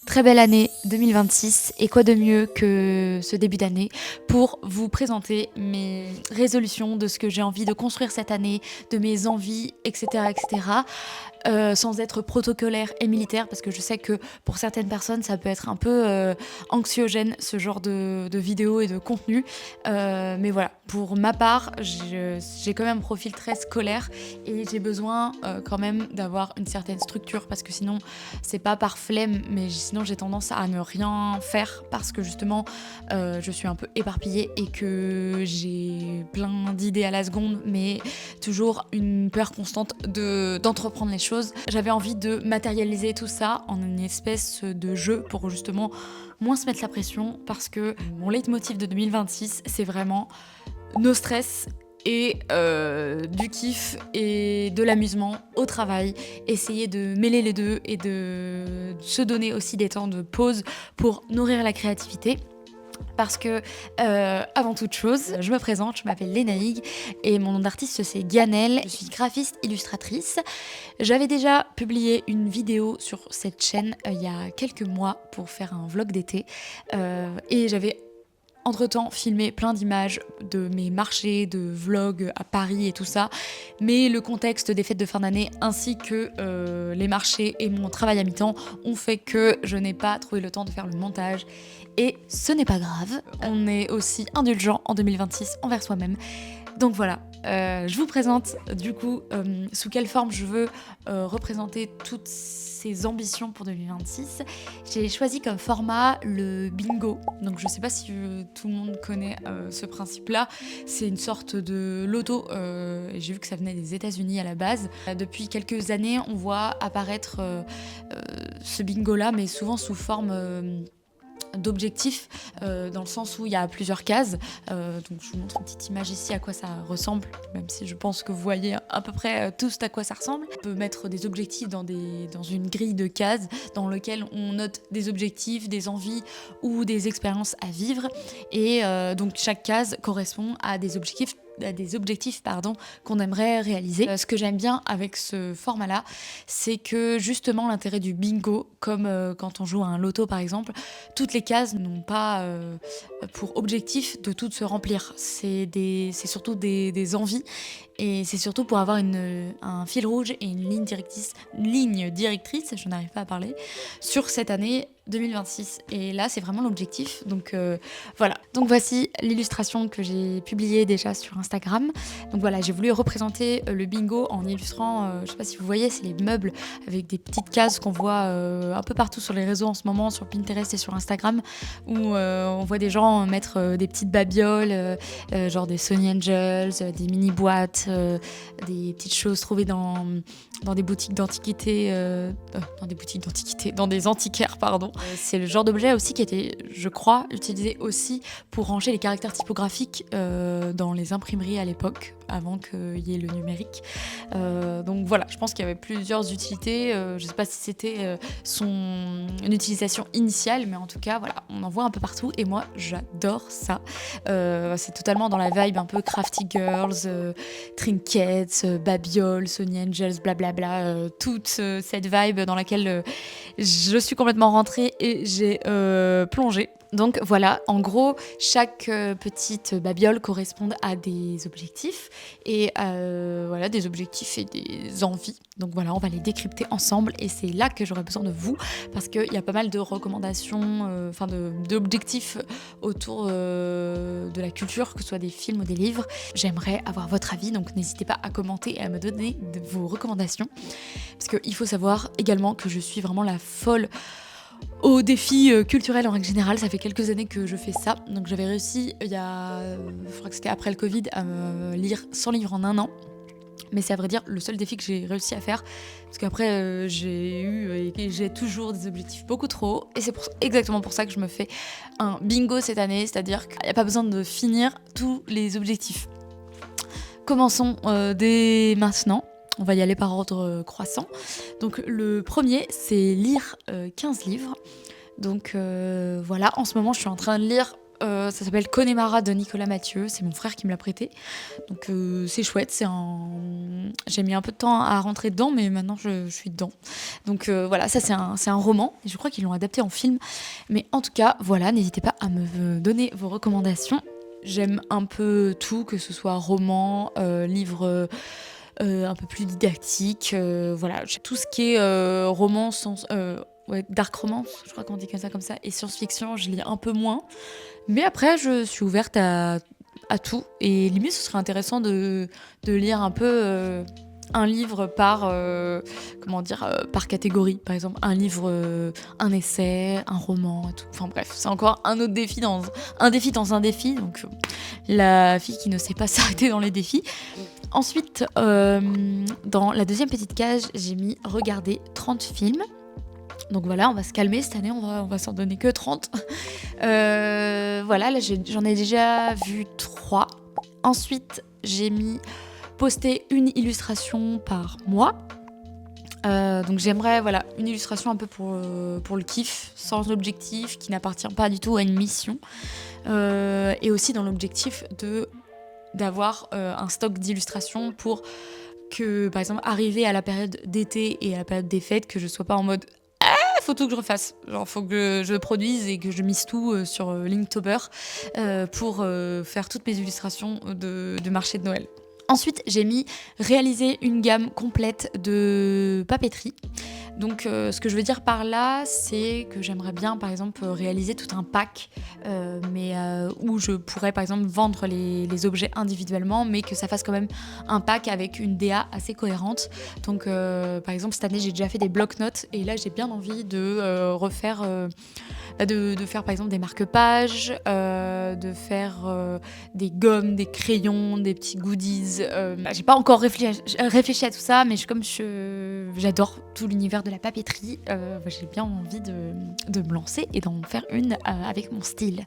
Très belle année 2026 et quoi de mieux que ce début d'année pour vous présenter mes résolutions de ce que j'ai envie de construire cette année, de mes envies, etc. etc. Sans être protocolaire et militaire parce que je sais que pour certaines personnes ça peut être un peu anxiogène ce genre de vidéos et de contenu. Mais voilà, pour ma part, j'ai quand même un profil très scolaire et j'ai besoin quand même d'avoir une certaine structure parce que sinon c'est pas par flemme, mais sinon j'ai tendance à ne rien faire parce que justement je suis un peu éparpillée et que j'ai plein d'idées à la seconde, mais toujours une peur constante d'entreprendre les choses. J'avais envie de matérialiser tout ça en une espèce de jeu pour justement moins se mettre la pression parce que mon leitmotiv de 2026 c'est vraiment no stress et du kiff et de l'amusement au travail, essayer de mêler les deux et de se donner aussi des temps de pause pour nourrir la créativité. Parce que, avant toute chose, je me présente, je m'appelle Lénaïg et mon nom d'artiste c'est Ganel. Je suis graphiste illustratrice. J'avais déjà publié une vidéo sur cette chaîne il y a quelques mois pour faire un vlog d'été et j'avais entre-temps filmé plein d'images de mes marchés, de vlogs à Paris et tout ça, mais le contexte des fêtes de fin d'année ainsi que les marchés et mon travail à mi-temps ont fait que je n'ai pas trouvé le temps de faire le montage. Et ce n'est pas grave, on est aussi indulgent en 2026 envers soi-même. Donc voilà, je vous présente du coup sous quelle forme je veux représenter toutes ces ambitions pour 2026. J'ai choisi comme format le bingo. Donc je sais pas si tout le monde connaît ce principe-là. C'est une sorte de loto. Et j'ai vu que ça venait des États-Unis à la base. Depuis quelques années, on voit apparaître ce bingo-là, mais souvent sous forme d'objectifs, dans le sens où il y a plusieurs cases. Donc je vous montre une petite image ici à quoi ça ressemble, même si je pense que vous voyez à peu près tous à quoi ça ressemble. On peut mettre des objectifs dans une grille de cases dans lequel on note des objectifs, des envies ou des expériences à vivre. Et donc chaque case correspond à des objectifs qu'on aimerait réaliser. Ce que j'aime bien avec ce format-là, c'est que justement l'intérêt du bingo, comme quand on joue à un loto par exemple, toutes les cases n'ont pas pour objectif de toutes se remplir. C'est surtout des envies et c'est surtout pour avoir un fil rouge et une ligne directrice, je n'arrive pas à parler, sur cette année 2026. Et là, c'est vraiment l'objectif. Donc voilà. Donc voici l'illustration que j'ai publiée déjà sur Instagram. Donc voilà, j'ai voulu représenter le bingo en illustrant, je sais pas si vous voyez, c'est les meubles avec des petites cases qu'on voit un peu partout sur les réseaux en ce moment, sur Pinterest et sur Instagram, où on voit des gens mettre des petites babioles, genre des Sony Angels, des mini-boîtes, des petites choses trouvées dans des boutiques d'antiquités, dans des antiquaires, pardon. C'est le genre d'objet aussi qui était, je crois, utilisé aussi pour ranger les caractères typographiques dans les imprimeries à l'époque, avant qu'il y ait le numérique. Donc voilà, je pense qu'il y avait plusieurs utilités. Je ne sais pas si c'était son utilisation initiale, mais en tout cas, voilà, on en voit un peu partout et moi, j'adore ça. C'est totalement dans la vibe un peu Crafty Girls, Trinkets, Babioles, Sony Angels, blablabla, toute cette vibe dans laquelle je suis complètement rentrée et j'ai plongé. Donc voilà, en gros, chaque petite babiole correspond à des objectifs et voilà, des objectifs et des envies. Donc voilà, on va les décrypter ensemble et c'est là que j'aurais besoin de vous parce qu'il y a pas mal de recommandations, d'objectifs autour de la culture, que ce soit des films ou des livres. J'aimerais avoir votre avis, donc n'hésitez pas à commenter et à me donner vos recommandations parce qu'il faut savoir également que je suis vraiment la folle aux défis culturels en règle générale. Ça fait quelques années que je fais ça, donc j'avais réussi il y a, je crois que c'était après le Covid, à me lire 100 livres en un an. Mais c'est à vrai dire le seul défi que j'ai réussi à faire, parce qu'après j'ai toujours des objectifs beaucoup trop hauts, et c'est exactement pour ça que je me fais un bingo cette année, c'est-à-dire qu'il n'y a pas besoin de finir tous les objectifs. Commençons dès maintenant. On va y aller par ordre croissant. Donc le premier, c'est lire 15 livres. Donc voilà, en ce moment, je suis en train de lire Ça s'appelle Connemara de Nicolas Mathieu. C'est mon frère qui me l'a prêté. Donc c'est chouette. J'ai mis un peu de temps à rentrer dedans, mais maintenant je suis dedans. Donc voilà, ça c'est un roman. Et je crois qu'ils l'ont adapté en film. Mais en tout cas, voilà, n'hésitez pas à me donner vos recommandations. J'aime un peu tout, que ce soit roman, livre un peu plus didactique. Voilà, tout ce qui est roman, ouais, dark romance, je crois qu'on dit comme ça, et science-fiction, je lis un peu moins. Mais après, je suis ouverte à tout. Et limite, ce serait intéressant de lire un peu un livre par catégorie. Par exemple, un livre, un essai, un roman, et tout. Enfin bref, c'est encore un autre défi dans un défi. Donc, la fille qui ne sait pas s'arrêter dans les défis. Ensuite, dans la deuxième petite cage, j'ai mis regarder 30 films. Donc voilà, on va se calmer cette année, on va s'en donner que 30. Voilà, là j'en ai déjà vu 3. Ensuite, j'ai mis poster une illustration par mois. Donc j'aimerais une illustration un peu pour le kiff, sans objectif, qui n'appartient pas du tout à une mission. Et aussi dans l'objectif d'avoir un stock d'illustrations pour que, par exemple, arriver à la période d'été et à la période des fêtes, que je sois pas en mode faut tout que je refasse. Genre, faut que je produise et que je mise tout sur Linktober pour faire toutes mes illustrations de marché de Noël. Ensuite, j'ai mis réaliser une gamme complète de papeterie. Donc, ce que je veux dire par là, c'est que j'aimerais bien, par exemple, réaliser tout un pack, mais où je pourrais, par exemple, vendre les objets individuellement, mais que ça fasse quand même un pack avec une DA assez cohérente. Donc, par exemple, cette année, j'ai déjà fait des bloc-notes, et là, j'ai bien envie de refaire, de faire, par exemple, des marque-pages, de faire des gommes, des crayons, des petits goodies. J'ai pas encore réfléchi à tout ça, mais comme j'adore tout l'univers de la papeterie, j'ai bien envie de me lancer et d'en faire une avec mon style.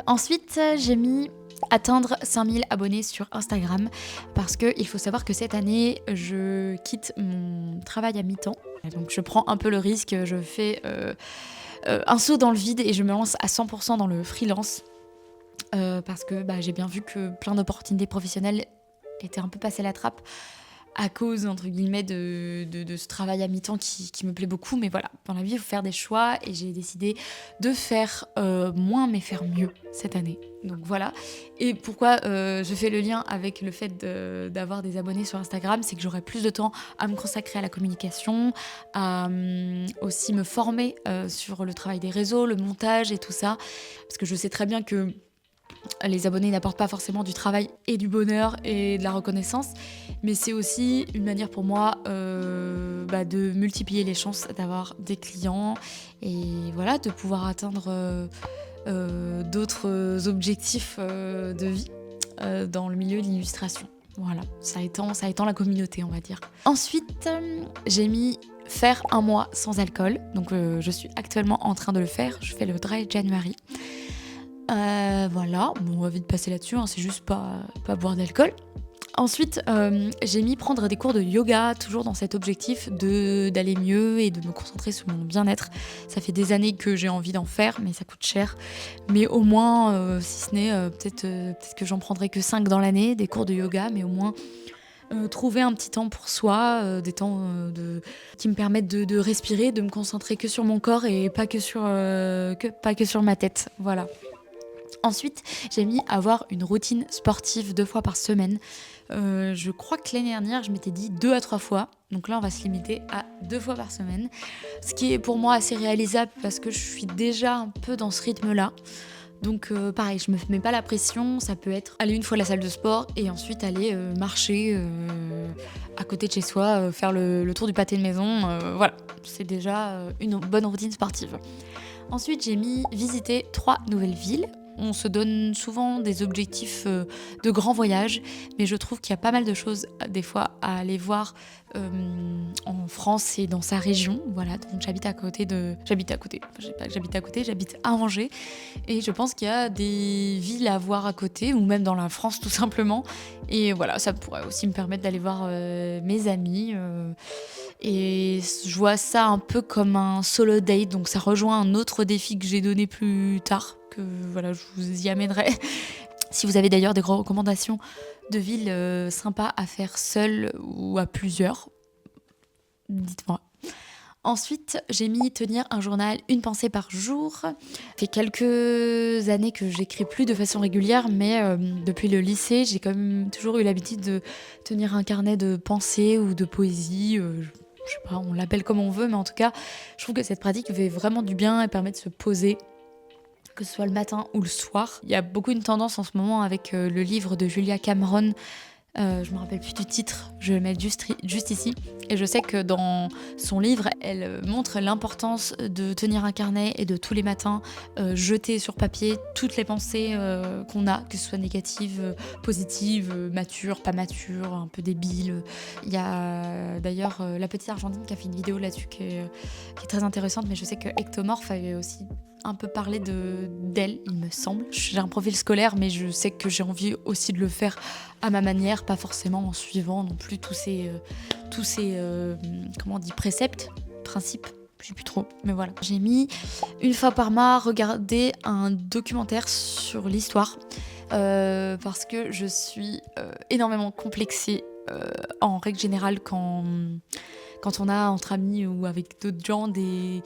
Ensuite, j'ai mis atteindre 5000 abonnés sur Instagram, parce qu'il faut savoir que cette année, je quitte mon travail à mi-temps. Donc je prends un peu le risque, je fais un saut dans le vide et je me lance à 100% dans le freelance. Parce que j'ai bien vu que plein d'opportunités professionnelles étaient un peu passées à la trappe à cause, entre guillemets, de ce travail à mi-temps qui me plaît beaucoup. Mais voilà, dans la vie, il faut faire des choix, et j'ai décidé de faire moins mais faire mieux cette année. Donc voilà. Et pourquoi je fais le lien avec le fait d'avoir des abonnés sur Instagram, c'est que j'aurai plus de temps à me consacrer à la communication, à aussi me former sur le travail des réseaux, le montage et tout ça. Parce que je sais très bien que les abonnés n'apportent pas forcément du travail et du bonheur et de la reconnaissance, mais c'est aussi une manière pour moi de multiplier les chances d'avoir des clients et voilà, de pouvoir atteindre d'autres objectifs de vie dans le milieu de l'illustration. Voilà, ça étend la communauté, on va dire. Ensuite, j'ai mis faire un mois sans alcool. Donc je suis actuellement en train de le faire. Je fais le Dry January. Voilà, on va vite passer là-dessus, c'est juste pas boire d'alcool. Ensuite, j'ai mis prendre des cours de yoga, toujours dans cet objectif d'aller mieux et de me concentrer sur mon bien-être. Ça fait des années que j'ai envie d'en faire, mais ça coûte cher. Mais au moins, si ce n'est, peut-être que j'en prendrai que 5 dans l'année, des cours de yoga, mais au moins trouver un petit temps pour soi, des temps qui me permettent de respirer, de me concentrer que sur mon corps et pas que sur ma tête. Voilà. Ensuite, j'ai mis avoir une routine sportive 2 fois par semaine. Je crois que l'année dernière, je m'étais dit 2 à 3 fois. Donc là, on va se limiter à 2 fois par semaine. Ce qui est pour moi assez réalisable parce que je suis déjà un peu dans ce rythme-là. Donc pareil, je me mets pas la pression. Ça peut être aller une fois à la salle de sport et ensuite aller marcher à côté de chez soi, faire le tour du pâté de maison. Voilà, c'est déjà une bonne routine sportive. Ensuite, j'ai mis visiter 3 nouvelles villes. On se donne souvent des objectifs de grands voyages, mais je trouve qu'il y a pas mal de choses des fois à aller voir en France et dans sa région. Voilà, donc j'habite à Angers, et je pense qu'il y a des villes à voir à côté, ou même dans la France tout simplement. Et voilà, ça pourrait aussi me permettre d'aller voir mes amis. Et je vois ça un peu comme un solo date, donc ça rejoint un autre défi que j'ai donné plus tard, que voilà, je vous y amènerai. Si vous avez d'ailleurs des recommandations de villes sympas à faire seul ou à plusieurs, dites-moi. Ensuite, j'ai mis tenir un journal, une pensée par jour. Ça fait quelques années que j'écris plus de façon régulière, mais depuis le lycée, j'ai quand même toujours eu l'habitude de tenir un carnet de pensées ou de poésie. Je sais pas, on l'appelle comme on veut, mais en tout cas, je trouve que cette pratique fait vraiment du bien et permet de se poser, que ce soit le matin ou le soir. Il y a beaucoup une tendance en ce moment avec le livre de Julia Cameron. Je me rappelle plus du titre, je vais le mettre juste ici. Et je sais que dans son livre, elle montre l'importance de tenir un carnet et de tous les matins jeter sur papier toutes les pensées qu'on a, que ce soit négatives, positives, matures, pas matures, un peu débiles. Il y a d'ailleurs la petite Argentine qui a fait une vidéo là-dessus qui est très intéressante, mais je sais que Ectomorph avait aussi un peu parlé d'elle, il me semble. J'ai un profil scolaire, mais je sais que j'ai envie aussi de le faire à ma manière, pas forcément en suivant non plus tous ces comment on dit, préceptes, principes, je sais plus trop, mais voilà. J'ai mis une fois par mois regarder un documentaire sur l'histoire parce que je suis énormément complexée en règle générale quand on a entre amis ou avec d'autres gens des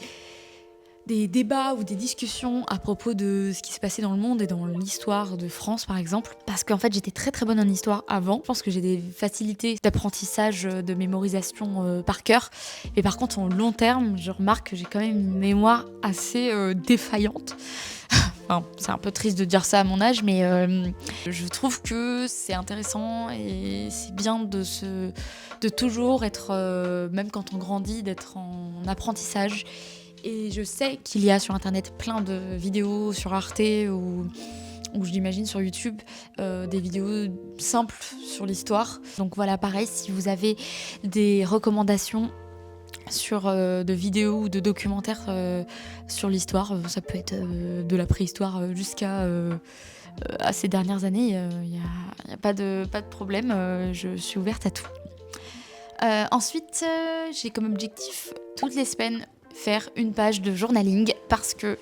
débats ou des discussions à propos de ce qui s'est passé dans le monde et dans l'histoire de France par exemple, parce qu'en fait j'étais très très bonne en histoire avant. Je pense que j'ai des facilités d'apprentissage, de mémorisation par cœur, mais par contre en long terme je remarque que j'ai quand même une mémoire assez défaillante. Enfin, c'est un peu triste de dire ça à mon âge, mais je trouve que c'est intéressant et c'est bien de toujours être, même quand on grandit, d'être en apprentissage. Et je sais qu'il y a sur internet plein de vidéos sur Arte ou je l'imagine sur YouTube, des vidéos simples sur l'histoire. Donc voilà, pareil, si vous avez des recommandations de vidéos ou de documentaires sur l'histoire, ça peut être de la préhistoire jusqu'à à ces dernières années, il n'y a pas de problème, je suis ouverte à tout. Ensuite, j'ai comme objectif toutes les semaines faire une page de journaling parce que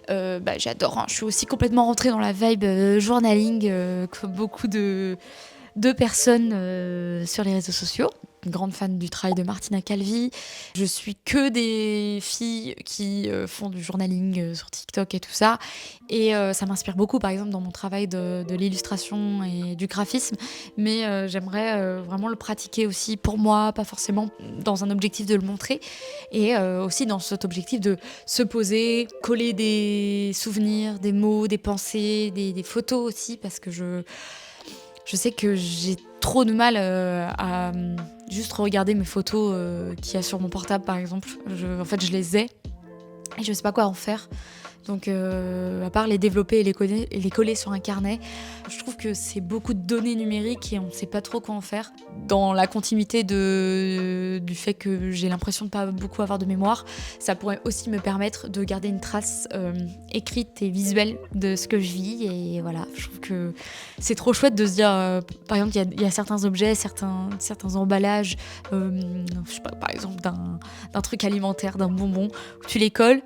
j'adore, hein. Je suis aussi complètement rentrée dans la vibe journaling comme beaucoup de personnes sur les réseaux sociaux. Une grande fan du travail de Martina Calvi. Je suis que des filles qui font du journaling sur TikTok et tout ça. Et ça m'inspire beaucoup, par exemple, dans mon travail de l'illustration et du graphisme. Mais j'aimerais vraiment le pratiquer aussi pour moi, pas forcément dans un objectif de le montrer. Et aussi dans cet objectif de se poser, coller des souvenirs, des mots, des pensées, des photos aussi, parce que je sais que j'ai trop de mal à juste regarder mes photos qu'il y a sur mon portable, par exemple. En fait, je les ai et je sais pas quoi en faire. Donc, à part les développer et les coller sur un carnet, je trouve que c'est beaucoup de données numériques et on ne sait pas trop quoi en faire. Dans la continuité du fait que j'ai l'impression de ne pas beaucoup avoir de mémoire, ça pourrait aussi me permettre de garder une trace écrite et visuelle de ce que je vis. Et voilà, je trouve que c'est trop chouette de se dire, par exemple, il y a certains objets, certains emballages, je sais pas, par exemple d'un truc alimentaire, d'un bonbon, où tu les colles.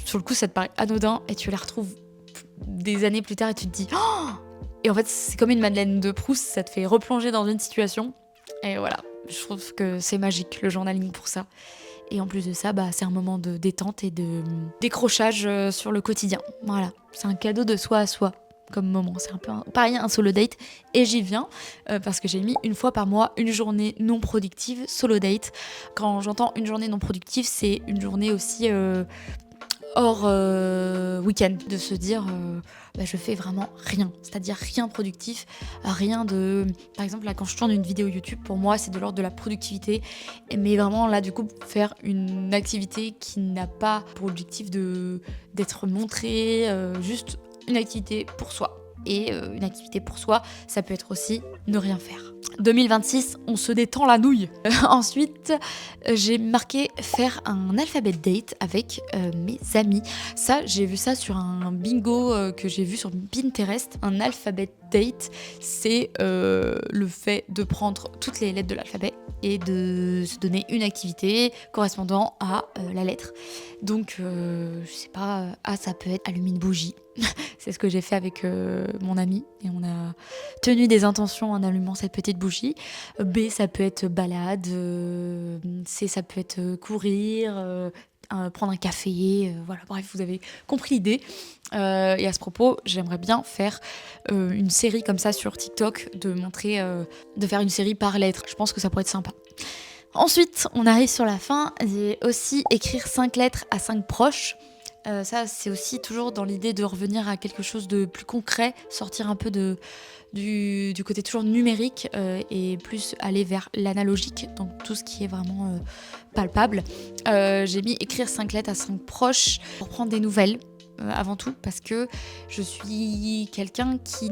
Sur le coup, ça te paraît anodin et tu les retrouves des années plus tard et tu te dis oh. Et en fait, c'est comme une Madeleine de Proust, ça te fait replonger dans une situation. Et voilà, je trouve que c'est magique le journaling pour ça. Et en plus de ça, c'est un moment de détente et de décrochage sur le quotidien. Voilà, c'est un cadeau de soi à soi comme moment. C'est un peu pareil, un solo date. Et j'y viens parce que j'ai mis une fois par mois une journée non productive solo date. Quand j'entends une journée non productive, c'est une journée aussi hors week-end, de se dire je fais vraiment rien, c'est-à-dire rien productif, rien de... Par exemple là quand je tourne une vidéo YouTube, pour moi c'est de l'ordre de la productivité, mais vraiment là du coup faire une activité qui n'a pas pour objectif d'être montrée, juste une activité pour soi. Et une activité pour soi, ça peut être aussi ne rien faire. 2026, on se détend la nouille. Ensuite, j'ai marqué faire un alphabet date avec mes amis. Ça, j'ai vu ça sur un bingo que j'ai vu sur Pinterest. Un alphabet date, c'est le fait de prendre toutes les lettres de l'alphabet et de se donner une activité correspondant à la lettre. Donc, je sais pas, A, ça peut être allumer une bougie. C'est ce que j'ai fait avec mon ami et on a tenu des intentions en allumant cette petite bougie. B, ça peut être balade. C, ça peut être courir, prendre un café. Voilà, bref, vous avez compris l'idée. Et à ce propos, j'aimerais bien faire une série comme ça sur TikTok, de faire une série par lettres. Je pense que ça pourrait être sympa. Ensuite, on arrive sur la fin. J'ai aussi écrire 5 lettres à 5 proches. Ça, c'est aussi toujours dans l'idée de revenir à quelque chose de plus concret, sortir un peu du côté toujours numérique et plus aller vers l'analogique, donc tout ce qui est vraiment palpable. J'ai mis écrire 5 lettres à 5 proches pour prendre des nouvelles avant tout, parce que je suis quelqu'un qui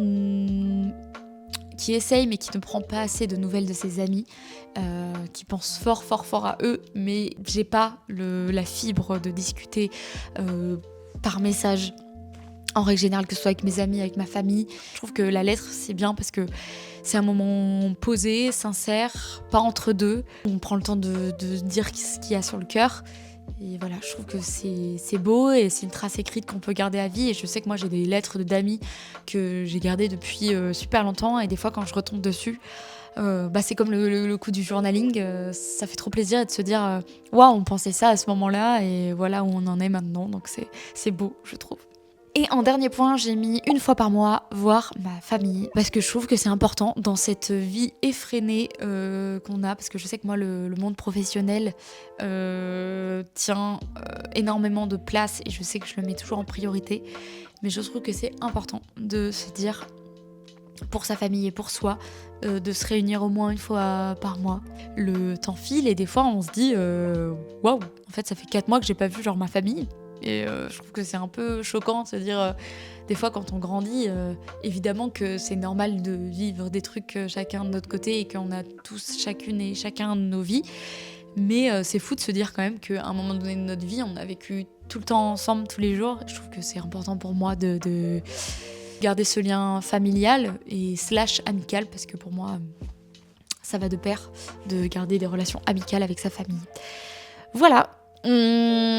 essaye mais qui ne prend pas assez de nouvelles de ses amis, qui pense fort à eux, mais j'ai pas la fibre de discuter par message en règle générale, que ce soit avec mes amis, avec ma famille. Je trouve que la lettre, c'est bien parce que c'est un moment posé, sincère, pas entre deux. On prend le temps de dire ce qu'il y a sur le cœur. Et voilà, je trouve que c'est beau et c'est une trace écrite qu'on peut garder à vie. Et je sais que moi, j'ai des lettres d'amis que j'ai gardées depuis super longtemps. Et des fois, quand je retombe dessus, c'est comme le coup du journaling. Ça fait trop plaisir de se dire waouh, on pensait ça à ce moment-là et voilà où on en est maintenant. Donc c'est beau, je trouve. Et en dernier point, j'ai mis une fois par mois voir ma famille. Parce que je trouve que c'est important dans cette vie effrénée qu'on a. Parce que je sais que moi, le monde professionnel tient énormément de place. Et je sais que je le mets toujours en priorité. Mais je trouve que c'est important de se dire, pour sa famille et pour soi, de se réunir au moins une fois par mois. Le temps file et des fois, on se dit waouh, en fait, ça fait 4 mois que j'ai pas vu ma famille. Et je trouve que c'est un peu choquant de se dire, des fois quand on grandit, évidemment que c'est normal de vivre des trucs chacun de notre côté et qu'on a tous, chacune et chacun nos vies. Mais c'est fou de se dire quand même qu'à un moment donné de notre vie, on a vécu tout le temps ensemble, tous les jours. Je trouve que c'est important pour moi de garder ce lien familial et / amical, parce que pour moi, ça va de pair de garder des relations amicales avec sa famille. Voilà.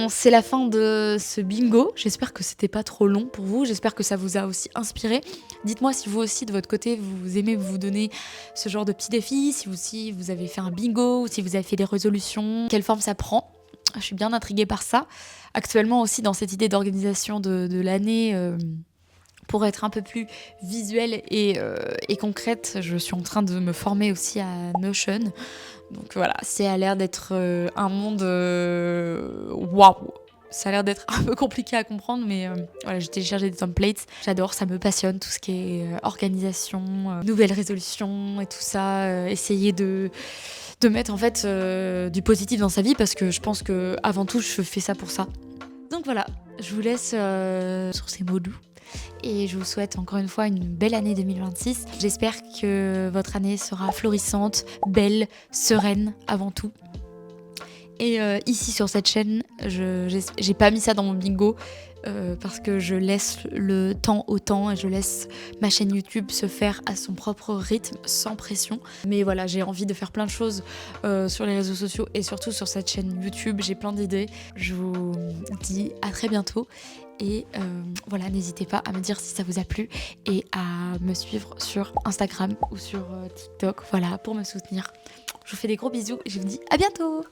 C'est la fin de ce bingo. J'espère que c'était pas trop long pour vous. J'espère que ça vous a aussi inspiré. Dites-moi si vous aussi, de votre côté, vous aimez vous donner ce genre de petits défis, si vous avez fait un bingo ou si vous avez fait des résolutions, quelle forme ça prend. Je suis bien intriguée par ça. Actuellement aussi, dans cette idée d'organisation de l'année, pour être un peu plus visuelle et concrète, je suis en train de me former aussi à Notion. Donc voilà, ça a l'air d'être un monde waouh. Ça a l'air d'être un peu compliqué à comprendre, mais voilà, j'ai téléchargé des templates. J'adore, ça me passionne, tout ce qui est organisation, nouvelles résolutions et tout ça. Essayer de mettre en fait du positif dans sa vie, parce que je pense que avant tout, je fais ça pour ça. Donc voilà, je vous laisse sur ces mots doux. Et je vous souhaite encore une fois une belle année 2026. J'espère que votre année sera florissante, belle, sereine avant tout. Et ici sur cette chaîne, j'ai pas mis ça dans mon bingo parce que je laisse le temps au temps et je laisse ma chaîne YouTube se faire à son propre rythme, sans pression. Mais voilà, j'ai envie de faire plein de choses sur les réseaux sociaux et surtout sur cette chaîne YouTube. J'ai plein d'idées. Je vous dis à très bientôt. Et voilà, n'hésitez pas à me dire si ça vous a plu et à me suivre sur Instagram ou sur TikTok, voilà, pour me soutenir. Je vous fais des gros bisous et je vous dis à bientôt.